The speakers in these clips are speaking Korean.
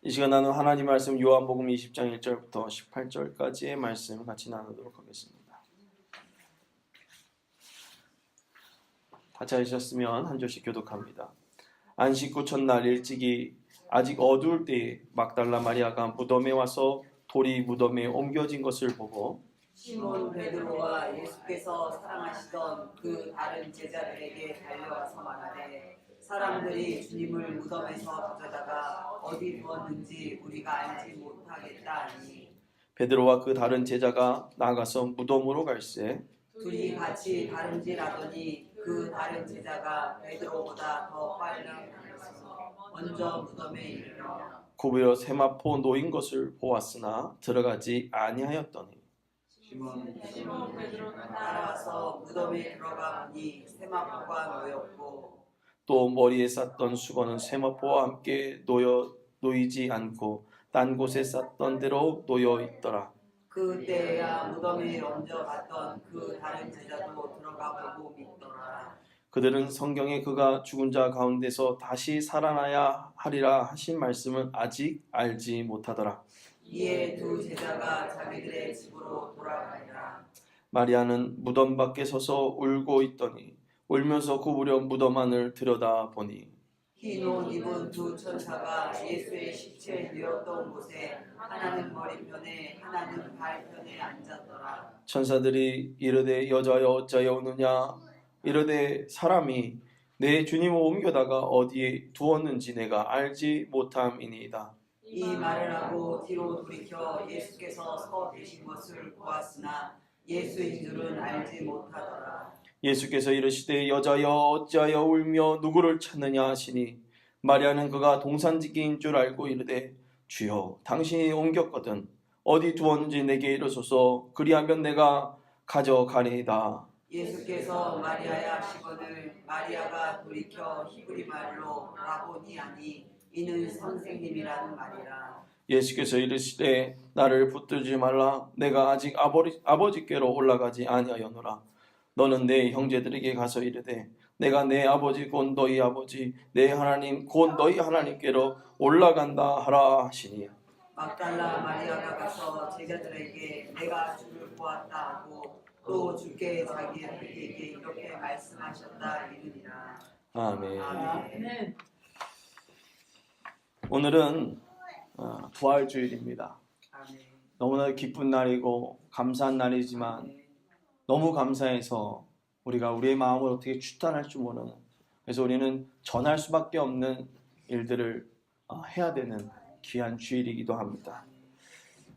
이 시간 나눈 하나님 말씀 요한복음 20장 1절부터 18절까지의 말씀 같이 나누도록 하겠습니다. 다 찾으셨으면 한 절씩 교독합니다. 안식 후 첫날 일찍이 아직 어두울 때에 막달라 마리아가 무덤에 와서 돌이 무덤에 옮겨진 것을 보고 시몬 베드로와 예수께서 사랑하시던 그 다른 제자들에게 달려와서 말하되 사람들이 주님을 무덤에서 가져다가 어디 두었는지 우리가 알지 못하겠다 하니 베드로와 그 다른 제자가 나가서 무덤으로 갈새 둘이 같이 다름질하더니 그 다른 제자가 베드로보다 더 빨리 가서 먼저 무덤에 이르러 굽으려 세마포 놓인 것을 보았으나 들어가지 아니하였더니 시몬 베드로는 따라와서 무덤에 들어가 보니 세마포가 놓였고 또 머리에 쌌던 수건은 세마포와 함께 놓이지 않고 딴 곳에 쌌던 대로 놓여 있더라. 그때야 무덤에 얹어 갔던 그 다른 제자도 들어가 보고 믿더라. 그들은 성경에 그가 죽은 자 가운데서 다시 살아나야 하리라 하신 말씀을 아직 알지 못하더라. 이에 두 제자가 자기들의 집으로 돌아가니라. 마리아는 무덤 밖에 서서 울고 있더니 울면서 굽으려 무덤 안을 들여다보니 흰 옷 입은 두 천사가 예수의 시체 누였던 곳에 하나는 머리편에 하나는 발편에 앉았더라. 천사들이 이르되 여자여 어찌하여 우느냐 이르되 사람이 내 주님을 옮겨다가 어디에 두었는지 내가 알지 못함이니이다. 이 말을 하고 뒤로 돌이켜 예수께서 서 계신 것을 보았으나 예수인 줄은 알지 못하더라. 예수께서 이르시되 여자여 어찌하여 울며 누구를 찾느냐 하시니 마리아는 그가 동산지기인 줄 알고 이르되 주여 당신이 옮겼거든 어디 두었는지 내게 이르소서 그리하면 내가 가져가리이다. 예수께서 마리아야 하시거늘 마리아가 돌이켜 히브리 말로 라보니 하니 이는 선생님이라는 말이라. 예수께서 이르시되 나를 붙들지 말라 내가 아직 아버지께로 올라가지 아니하였노라. 너는 내 형제들에게 가서 이르되 내가 내 아버지 곧 너희 아버지 내 하나님 곧 너희 하나님께로 올라간다 하라 하시니 막달라 마리아가 가서 제자들에게 내가 주를 보았다 하고 또 주께 자기에게 이렇게 말씀하셨다 이르니라. 아멘. 아멘. 오늘은 부활주일입니다. 아멘. 너무나 기쁜 날이고 감사한 날이지만 너무 감사해서 우리가 우리의 마음을 어떻게 추탄할 줄 모르는, 그래서 우리는 전할 수밖에 없는 일들을 해야 되는 귀한 주일이기도 합니다.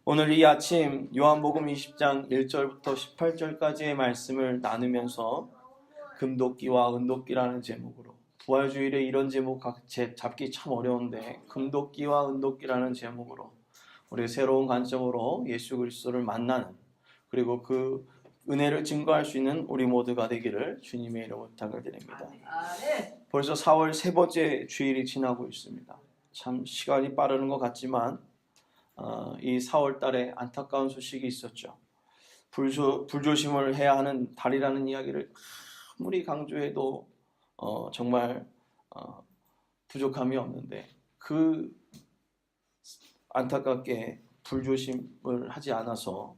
오늘 이 아침 요한복음 20장 1절부터 18절까지의 말씀을 나누면서 금도끼와 은도끼라는 제목으로, 부활주일에 이런 제목 잡기 참 어려운데 금도끼와 은도끼라는 제목으로 우리 새로운 관점으로 예수 그리스도를 만나는, 그리고 그 은혜를 증거할 수 있는 우리 모두가 되기를 주님의 이름으로 부탁을 드립니다. 벌써 4월 세 번째 주일이 지나고 있습니다. 참 시간이 빠르는 것 같지만 이 4월 달에 안타까운 소식이 있었죠. 불조심을 해야 하는 달이라는 이야기를 아무리 강조해도 정말 부족함이 없는데, 그 안타깝게 불조심을 하지 않아서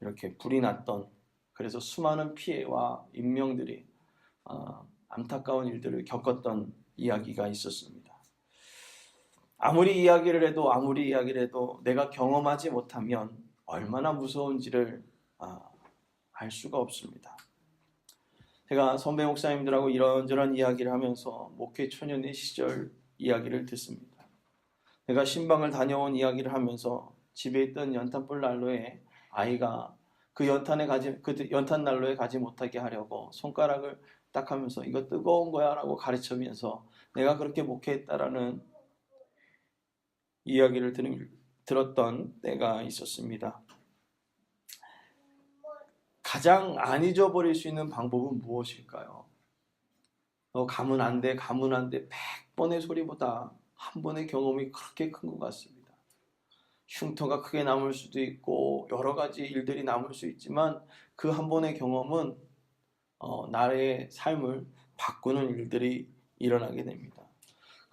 이렇게 불이 났던, 그래서 수많은 피해와 인명들이 안타까운 일들을 겪었던 이야기가 있었습니다. 아무리 이야기를 해도 내가 경험하지 못하면 얼마나 무서운지를 알 수가 없습니다. 제가 선배 목사님들하고 이런저런 이야기를 하면서 목회 초년의 시절 이야기를 듣습니다. 내가 신방을 다녀온 이야기를 하면서 집에 있던 연탄불 난로에 아이가 그 연탄 난로에 가지 못하게 하려고 손가락을 딱 하면서 이거 뜨거운 거야 라고 가르치면서 내가 그렇게 목회했다라는 이야기를 들었던 때가 있었습니다. 가장 안 잊어버릴 수 있는 방법은 무엇일까요? 가면 안 돼 100번의 소리보다 한 번의 경험이 그렇게 큰 것 같습니다. 흉터가 크게 남을 수도 있고 여러 가지 일들이 남을 수 있지만 그 한 번의 경험은 나의 삶을 바꾸는 일들이 일어나게 됩니다.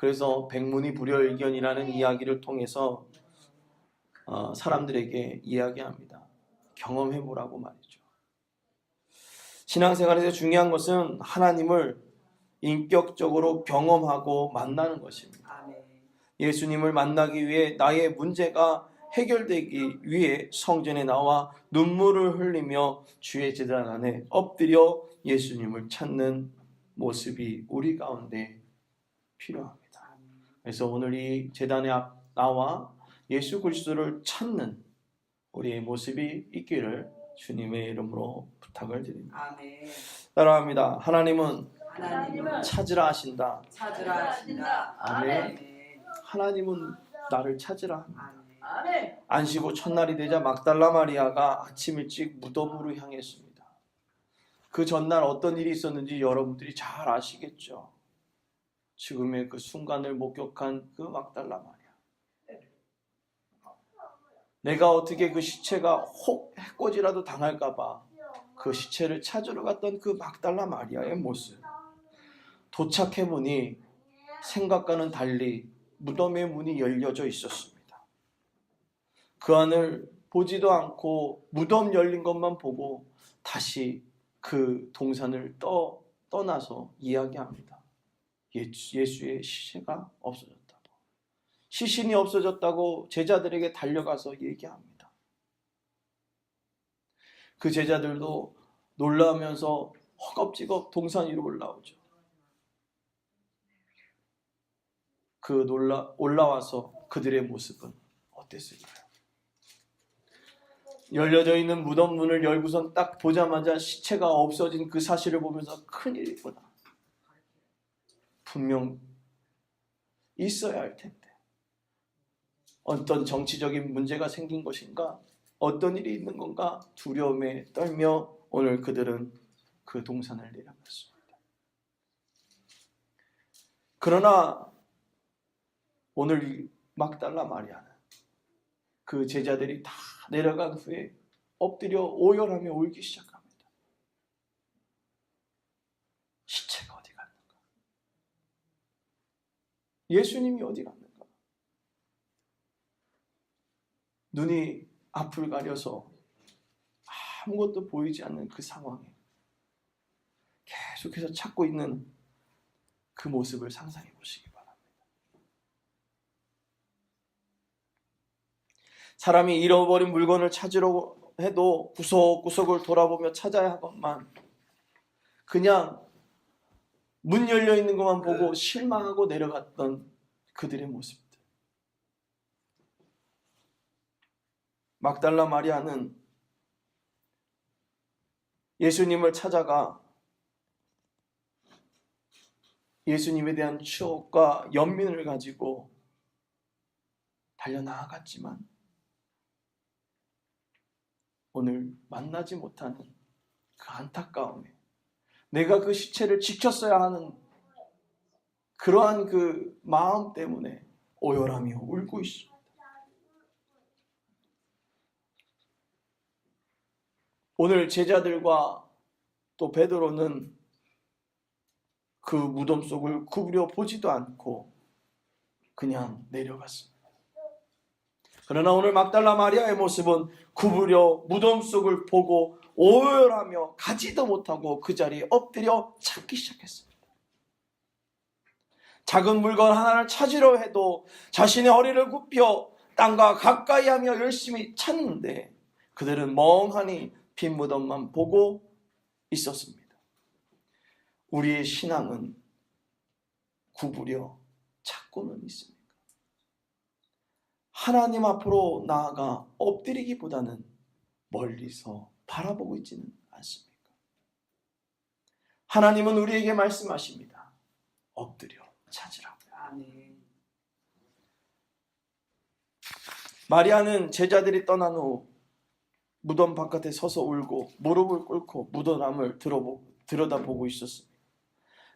그래서 백문이 불여일견이라는 이야기를 통해서 사람들에게 이야기합니다. 경험해보라고 말이죠. 신앙생활에서 중요한 것은 하나님을 인격적으로 경험하고 만나는 것입니다. 아멘. 예수님을 만나기 위해 나의 문제가 해결되기 위해 성전에 나와 눈물을 흘리며 주의 제단 안에 엎드려 예수님을 찾는 모습이 우리 가운데 필요합니다. 그래서 오늘 이 제단에 나와 예수 그리스도를 찾는 우리의 모습이 있기를 주님의 이름으로 부탁을 드립니다. 아멘. 따라합니다. 하나님은 하나님은 찾으라 하신다. 찾으라 하신다. 아멘. 하나님은 나를 찾으라 합니다. 아멘. 아멘. 안식고 첫날이 되자 막달라 마리아가 아침 일찍 무덤으로 향했습니다. 그 전날 어떤 일이 있었는지 여러분들이 잘 아시겠죠. 지금의 그 순간을 목격한 그 막달라 마리아. 내가 어떻게 그 시체가 혹 해코지라도 당할까봐 그 시체를 찾으러 갔던 그 막달라 마리아의 모습. 도착해보니 생각과는 달리 무덤의 문이 열려져 있었습니다. 그 안을 보지도 않고 무덤 열린 것만 보고 다시 그 동산을 떠나서 이야기합니다. 예수의 시체가 없어졌다고. 시신이 없어졌다고 제자들에게 달려가서 얘기합니다. 그 제자들도 놀라면서 허겁지겁 동산 위로 올라오죠. 올라와서 그들의 모습은 어땠을까요? 열려져 있는 무덤 문을 열고선 딱 보자마자 시체가 없어진 그 사실을 보면서 큰일이구나. 분명 있어야 할 텐데. 어떤 정치적인 문제가 생긴 것인가? 어떤 일이 있는 건가? 두려움에 떨며 오늘 그들은 그 동산을 내려갔습니다. 그러나 오늘 막달라 마리아는 그 제자들이 다 내려간 후에 엎드려 오열하며 울기 시작합니다. 시체가 어디 갔는가? 예수님이 어디 갔는가? 눈이 앞을 가려서 아무것도 보이지 않는 그 상황에 계속해서 찾고 있는 그 모습을 상상해 보시기 바랍니다. 사람이 잃어버린 물건을 찾으려 해도 구석구석을 돌아보며 찾아야 하건만 그냥 문 열려 있는 것만 보고 실망하고 내려갔던 그들의 모습들. 막달라 마리아는 예수님을 찾아가 예수님에 대한 추억과 연민을 가지고 달려나아갔지만 오늘 만나지 못하는 그 안타까움에 내가 그 시체를 지켰어야 하는 그러한 그 마음 때문에 오열하며 울고 있습니다. 오늘 제자들과 또 베드로는 그 무덤 속을 구부려 보지도 않고 그냥 내려갔습니다. 그러나 오늘 막달라 마리아의 모습은 구부려 무덤 속을 보고 오열하며 가지도 못하고 그 자리에 엎드려 찾기 시작했습니다. 작은 물건 하나를 찾으려 해도 자신의 허리를 굽혀 땅과 가까이 하며 열심히 찾는데 그들은 멍하니 빈 무덤만 보고 있었습니다. 우리의 신앙은 구부려 찾고는 있습니까? 하나님 앞으로 나아가 엎드리기보다는 멀리서 바라보고 있지는 않습니까? 하나님은 우리에게 말씀하십니다. 엎드려 찾으라고요. 아멘. 마리아는 제자들이 떠난 후 무덤 바깥에 서서 울고 무릎을 꿇고 무덤함을 들여다보고 있었습니다.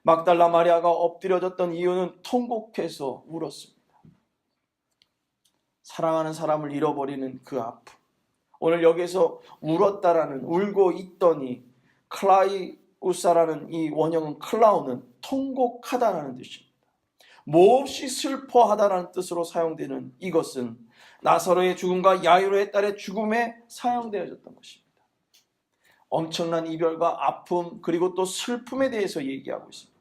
막달라 마리아가 엎드려졌던 이유는 통곡해서 울었습니다. 사랑하는 사람을 잃어버리는 그 아픔. 오늘 여기서 울었다라는 울고 있더니 클라이우사라는 이 원형은 클라우는 통곡하다라는 뜻입니다. 몹시 슬퍼하다라는 뜻으로 사용되는 이것은 나사로의 죽음과 야이로의 딸의 죽음에 사용되어졌던 것입니다. 엄청난 이별과 아픔 그리고 또 슬픔에 대해서 얘기하고 있습니다.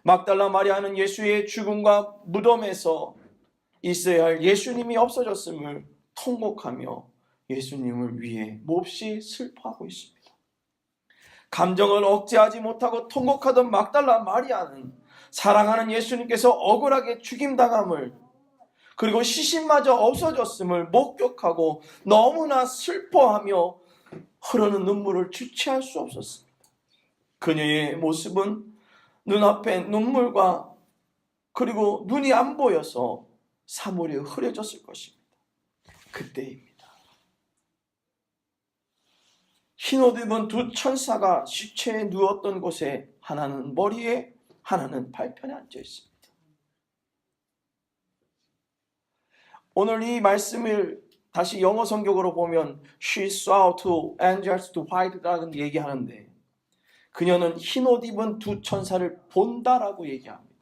막달라 마리아는 예수의 죽음과 무덤에서 있어야 할 예수님이 없어졌음을 통곡하며 예수님을 위해 몹시 슬퍼하고 있습니다. 감정을 억제하지 못하고 통곡하던 막달라 마리아는 사랑하는 예수님께서 억울하게 죽임당함을 그리고 시신마저 없어졌음을 목격하고 너무나 슬퍼하며 흐르는 눈물을 주체할 수 없었습니다. 그녀의 모습은 눈앞에 눈물과 그리고 눈이 안 보여서 사물이 흐려졌을 것입니다. 그때입니다. 흰옷 입은 두 천사가 시체에 누웠던 곳에 하나는 머리에 하나는 발편에 앉아 있습니다. 오늘 이 말씀을 다시 영어 성경으로 보면 She saw two angels to white라는 얘기하는데 그녀는 흰옷 입은 두 천사를 본다라고 얘기합니다.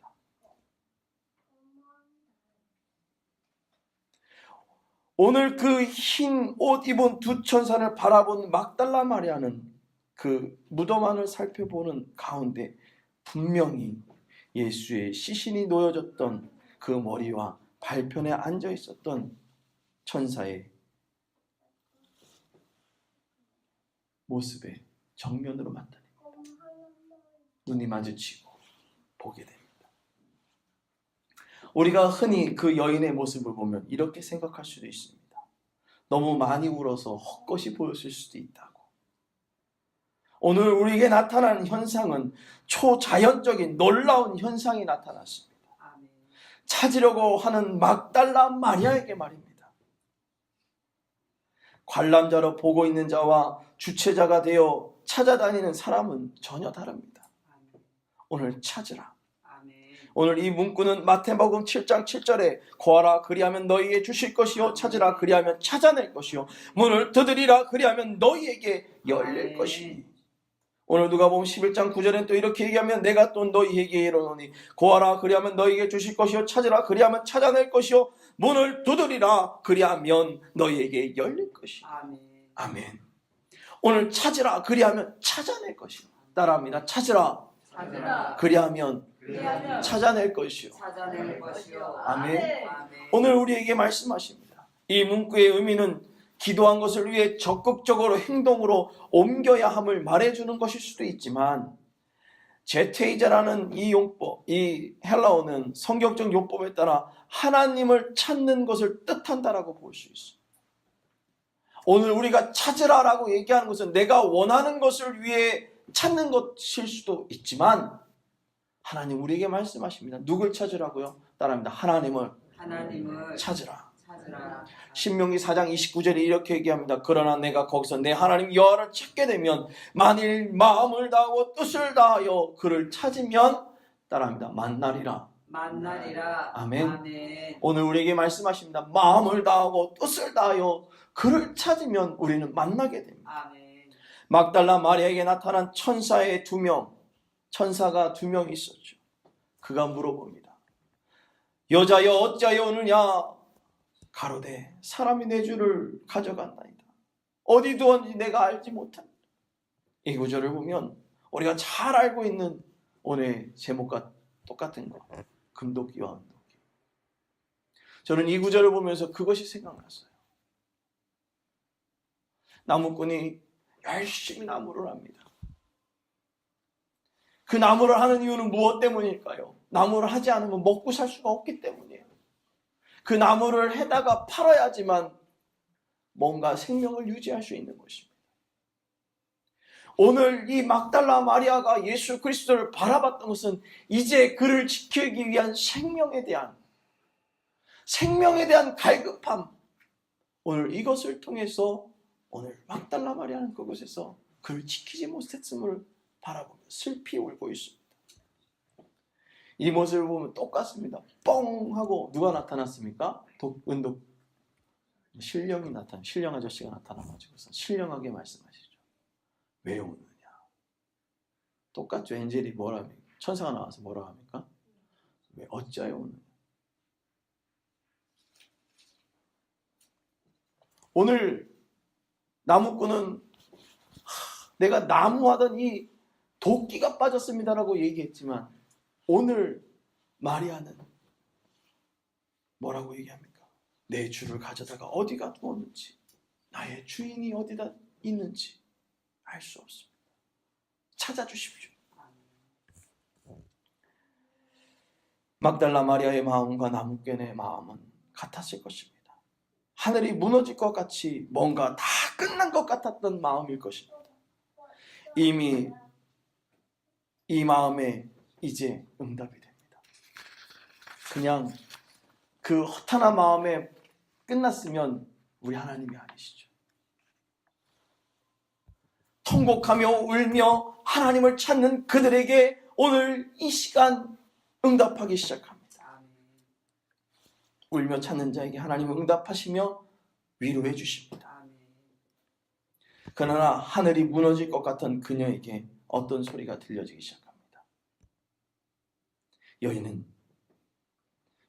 오늘 그 흰 옷 입은 두 천사를 바라본 막달라 마리아는 그 무덤 안을 살펴보는 가운데 분명히 예수의 시신이 놓여졌던 그 머리와 발편에 앉아 있었던 천사의 모습에 정면으로 만나는 눈이 마주치고 보게 됩니다. 우리가 흔히 그 여인의 모습을 보면 이렇게 생각할 수도 있습니다. 너무 많이 울어서 헛것이 보였을 수도 있다고. 오늘 우리에게 나타나는 현상은 초자연적인 놀라운 현상이 나타났습니다. 찾으려고 하는 막달라 마리아에게 말입니다. 관람자로 보고 있는 자와 주체자가 되어 찾아다니는 사람은 전혀 다릅니다. 오늘 찾으라. 오늘 이 문구는 마태복음 7장 7절에 구하라 그리하면 너희에게 주실 것이요 찾으라 그리하면 찾아낼 것이요 문을 두드리라 그리하면 너희에게 열릴 것이니 오늘 누가복음 11장 9절엔 또 이렇게 얘기하면 내가 또 너희에게 이르노니 구하라 그리하면 너희에게 주실 것이요 찾으라 그리하면 찾아낼 것이요 문을 두드리라 그리하면 너희에게 열릴 것이니 아멘. 오늘 찾으라 그리하면 찾아낼 것이요 따라합니다. 찾으라 그리하면 찾아낼 것이요. 아멘. 오늘 우리에게 말씀하십니다. 이 문구의 의미는 기도한 것을 위해 적극적으로 행동으로 옮겨야 함을 말해주는 것일 수도 있지만 제테이자라는 이 용법, 이 헬라어는 성경적 용법에 따라 하나님을 찾는 것을 뜻한다라고 볼 수 있습니다. 오늘 우리가 찾으라라고 얘기하는 것은 내가 원하는 것을 위해 찾는 것일 수도 있지만 하나님 우리에게 말씀하십니다. 누굴 찾으라고요? 따라합니다. 하나님을 찾으라. 신명기 4장 29절에 이렇게 얘기합니다. 그러나 내가 거기서 내 하나님 여호와를 찾게 되면 만일 마음을 다하고 뜻을 다하여 그를 찾으면 따라합니다. 만나리라. 아멘. 오늘 우리에게 말씀하십니다. 마음을 다하고 뜻을 다하여 그를 찾으면 우리는 만나게 됩니다. 막달라 마리아에게 나타난 천사의 천사가 두 명 있었죠. 그가 물어봅니다. 여자여 어찌하여 오느냐? 가로되 사람이 내 주를 가져갔나이다. 어디 두었는지 내가 알지 못합니다. 이 구절을 보면 우리가 잘 알고 있는 오늘 제목과 똑같은 거. 금도끼와 은도끼. 저는 이 구절을 보면서 그것이 생각났어요. 나무꾼이 열심히 나무를 합니다. 그 나무를 하는 이유는 무엇 때문일까요? 나무를 하지 않으면 먹고 살 수가 없기 때문이에요. 그 나무를 해다가 팔아야지만 뭔가 생명을 유지할 수 있는 것입니다. 오늘 이 막달라 마리아가 예수 그리스도를 바라봤던 것은 이제 그를 지키기 위한 생명에 대한 갈급함. 오늘 이것을 통해서 오늘 막달라 마리아는 그곳에서 그를 지키지 못했음을 바라보며 슬피 울고 있습니다. 이 모습을 보면 똑같습니다. 뻥 하고 누가 나타났습니까? 신령 아저씨가 나타나가지고 신령하게 말씀하시죠. 왜 우느냐? 똑같죠. 엔젤이 뭐라 합니까? 천사가 나와서 뭐라 합니까? 왜 어찌하여 오느냐. 오늘 나무꾼은 내가 나무하던 이 도끼가 빠졌습니다라고 얘기했지만 오늘 마리아는 뭐라고 얘기합니까? 내 주를 가져다가 어디가 두었는지, 나의 주인이 어디다 있는지 알 수 없습니다. 찾아주십시오. 막달라 마리아의 마음과 나무꾼의 마음은 같았을 것입니다. 하늘이 무너질 것 같이 뭔가 다 끝난 것 같았던 마음일 것입니다. 이미 이 마음에 이제 응답이 됩니다. 그냥 그 허탄한 마음에 끝났으면 우리 하나님이 아니시죠. 통곡하며 울며 하나님을 찾는 그들에게 오늘 이 시간 응답하기 시작합니다. 울며 찾는 자에게 하나님은 응답하시며 위로해 주십니다. 그러나 하늘이 무너질 것 같은 그녀에게 어떤 소리가 들려지기 시작합니다. 여인은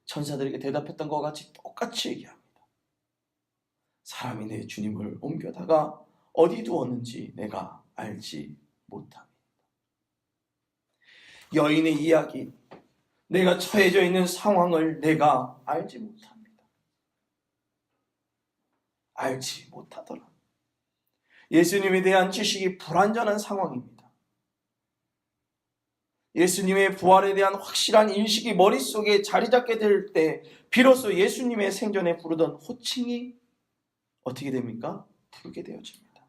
천사들에게 대답했던 것 같이 똑같이 얘기합니다. 사람이 내 주님을 옮겨다가 어디 두었는지 내가 알지 못합니다. 여인의 이야기, 내가 처해져 있는 상황을 내가 알지 못합니다. 알지 못하더라. 예수님에 대한 지식이 불완전한 상황입니다. 예수님의 부활에 대한 확실한 인식이 머릿속에 자리 잡게 될 때 비로소 예수님의 생전에 부르던 호칭이 어떻게 됩니까? 부르게 되어집니다.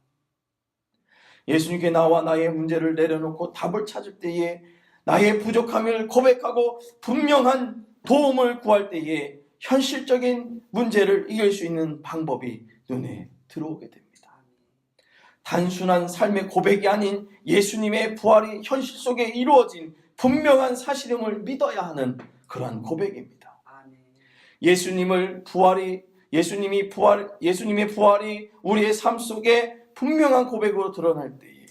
예수님께 나와 나의 문제를 내려놓고 답을 찾을 때에 나의 부족함을 고백하고 분명한 도움을 구할 때에 현실적인 문제를 이길 수 있는 방법이 눈에 들어오게 됩니다. 단순한 삶의 고백이 아닌 예수님의 부활이 현실 속에 이루어진 분명한 사실임을 믿어야 하는 그러한 고백입니다. 예수님의 부활이 우리의 삶 속에 분명한 고백으로 드러날 때에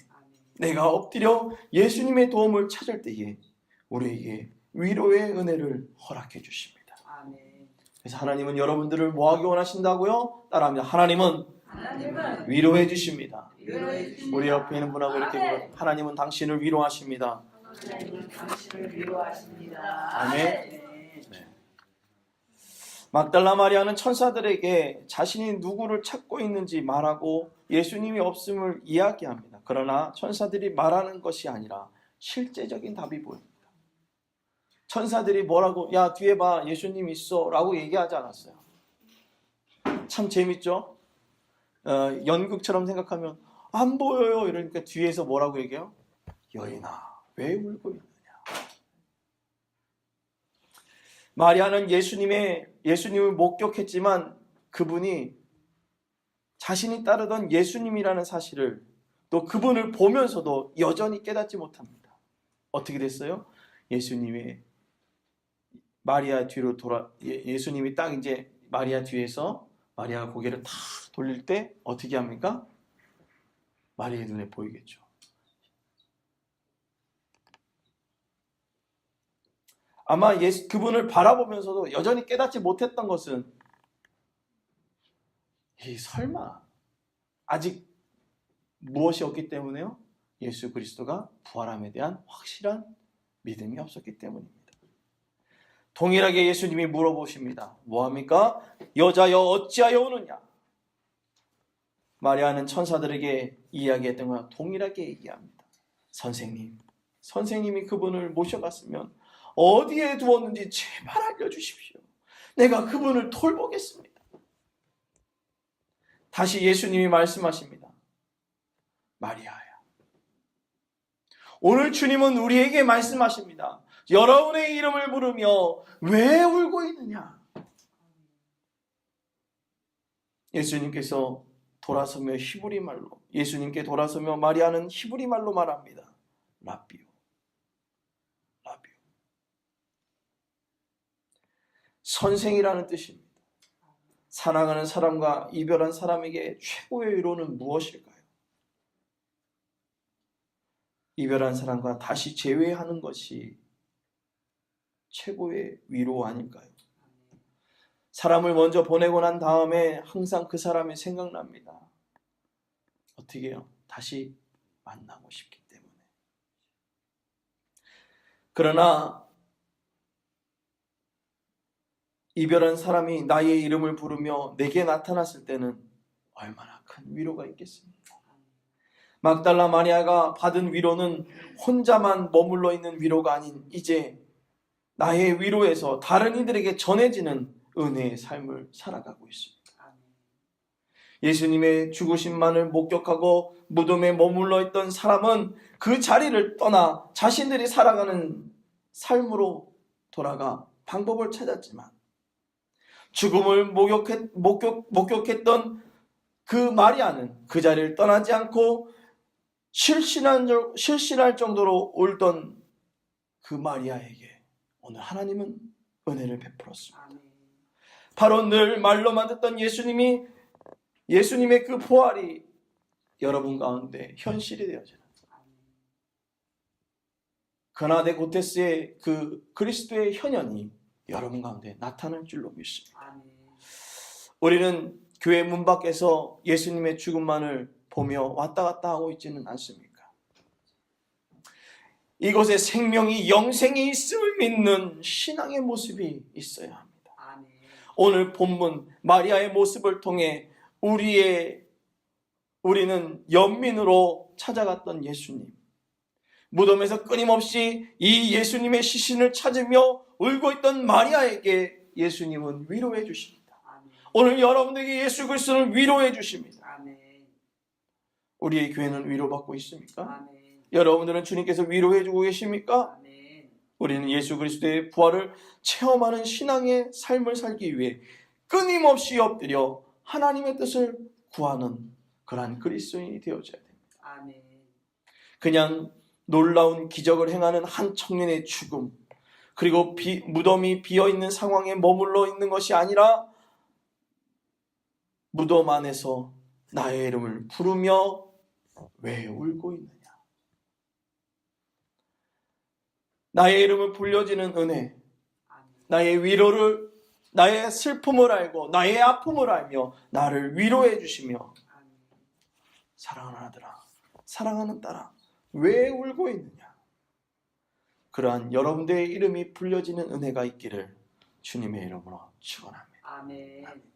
내가 엎드려 예수님의 도움을 찾을 때에 우리에게 위로의 은혜를 허락해 주십니다. 그래서 하나님은 여러분들을 뭐하기 원하신다고요? 따라합니다. 하나님은 위로해 주십니다. 우리 옆에 있는 분하고 이렇게 물어요. 하나님은 당신을 위로하십니다. 하나님은 당신을 위로하십니다. 아멘. 네. 막달라 마리아는 천사들에게 자신이 누구를 찾고 있는지 말하고 예수님이 없음을 이야기합니다. 그러나 천사들이 말하는 것이 아니라 실제적인 답이 보입니다. 천사들이 뭐라고, 야 뒤에 봐 예수님 있어 라고 얘기하지 않았어요. 참 재밌죠? 연극처럼 생각하면 안 보여요 이러니까 뒤에서 뭐라고 얘기해요? 여인아 왜 울고 있느냐. 마리아는 예수님을 목격했지만 그분이 자신이 따르던 예수님이라는 사실을 또 그분을 보면서도 여전히 깨닫지 못합니다. 어떻게 됐어요? 예수님이 마리아 뒤로 예수님이 딱 이제 마리아 뒤에서 마리아가 고개를 탁 돌릴 때 어떻게 합니까? 마리아의 눈에 보이겠죠. 아마 그분을 바라보면서도 여전히 깨닫지 못했던 것은 설마 아직 무엇이 없기 때문에요? 예수 그리스도가 부활함에 대한 확실한 믿음이 없었기 때문입니다. 동일하게 예수님이 물어보십니다. 뭐합니까? 여자여 어찌하여 오느냐? 마리아는 천사들에게 이야기했던 것과 동일하게 얘기합니다. 선생님이 그분을 모셔갔으면 어디에 두었는지 제발 알려주십시오. 내가 그분을 돌보겠습니다. 다시 예수님이 말씀하십니다. 마리아야. 오늘 주님은 우리에게 말씀하십니다. 여러분의 이름을 부르며 왜 울고 있느냐? 예수님께서 돌아서며 히브리 말로, 예수님께 돌아서며 마리아는 히브리 말로 말합니다. 라비오. 선생이라는 뜻입니다. 사랑하는 사람과 이별한 사람에게 최고의 위로는 무엇일까요? 이별한 사람과 다시 재회하는 것이 최고의 위로 아닐까요? 사람을 먼저 보내고 난 다음에 항상 그 사람이 생각납니다. 어떻게 해요? 다시 만나고 싶기 때문에. 그러나 이별한 사람이 나의 이름을 부르며 내게 나타났을 때는 얼마나 큰 위로가 있겠습니까? 막달라 마리아가 받은 위로는 혼자만 머물러 있는 위로가 아닌 이제 나의 위로에서 다른 이들에게 전해지는 은혜의 삶을 살아가고 있습니다. 예수님의 죽으심만을 목격하고 무덤에 머물러 있던 사람은 그 자리를 떠나 자신들이 살아가는 삶으로 돌아가 방법을 찾았지만 죽음을 목격했던 그 마리아는 그 자리를 떠나지 않고 실신할 정도로 울던 그 마리아에게 오늘 하나님은 은혜를 베풀었습니다. 바로 늘 말로만 듣던 예수님의 그 부활이 여러분 가운데 현실이 되어지는 그나데 고테스의 그 그리스도의 현현이 여러분 가운데 나타날 줄로 믿습니다. 우리는 교회 문 밖에서 예수님의 죽음만을 보며 왔다 갔다 하고 있지는 않습니까? 이곳에 생명이 영생이 있음을 믿는 신앙의 모습이 있어야 합니다. 오늘 본문 마리아의 모습을 통해 우리는 연민으로 찾아갔던 예수님, 무덤에서 끊임없이 이 예수님의 시신을 찾으며 울고 있던 마리아에게 예수님은 위로해 주십니다. 오늘 여러분에게 예수 그리스도는 위로해 주십니다. 우리의 교회는 위로받고 있습니까? 여러분들은 주님께서 위로해 주고 계십니까? 우리는 예수 그리스도의 부활을 체험하는 신앙의 삶을 살기 위해 끊임없이 엎드려 하나님의 뜻을 구하는 그러한 그리스도인이 되어져야 됩니다. 그냥 놀라운 기적을 행하는 한 청년의 죽음, 그리고 무덤이 비어있는 상황에 머물러 있는 것이 아니라 무덤 안에서 나의 이름을 부르며 왜 울고 있느냐, 나의 이름을 불려지는 은혜, 나의 위로를, 나의 슬픔을 알고 나의 아픔을 알며 나를 위로해 주시며 사랑하는 아들아, 사랑하는 딸아, 왜 울고 있느냐, 그러한 여러분들의 이름이 불려지는 은혜가 있기를 주님의 이름으로 축원합니다. 아멘.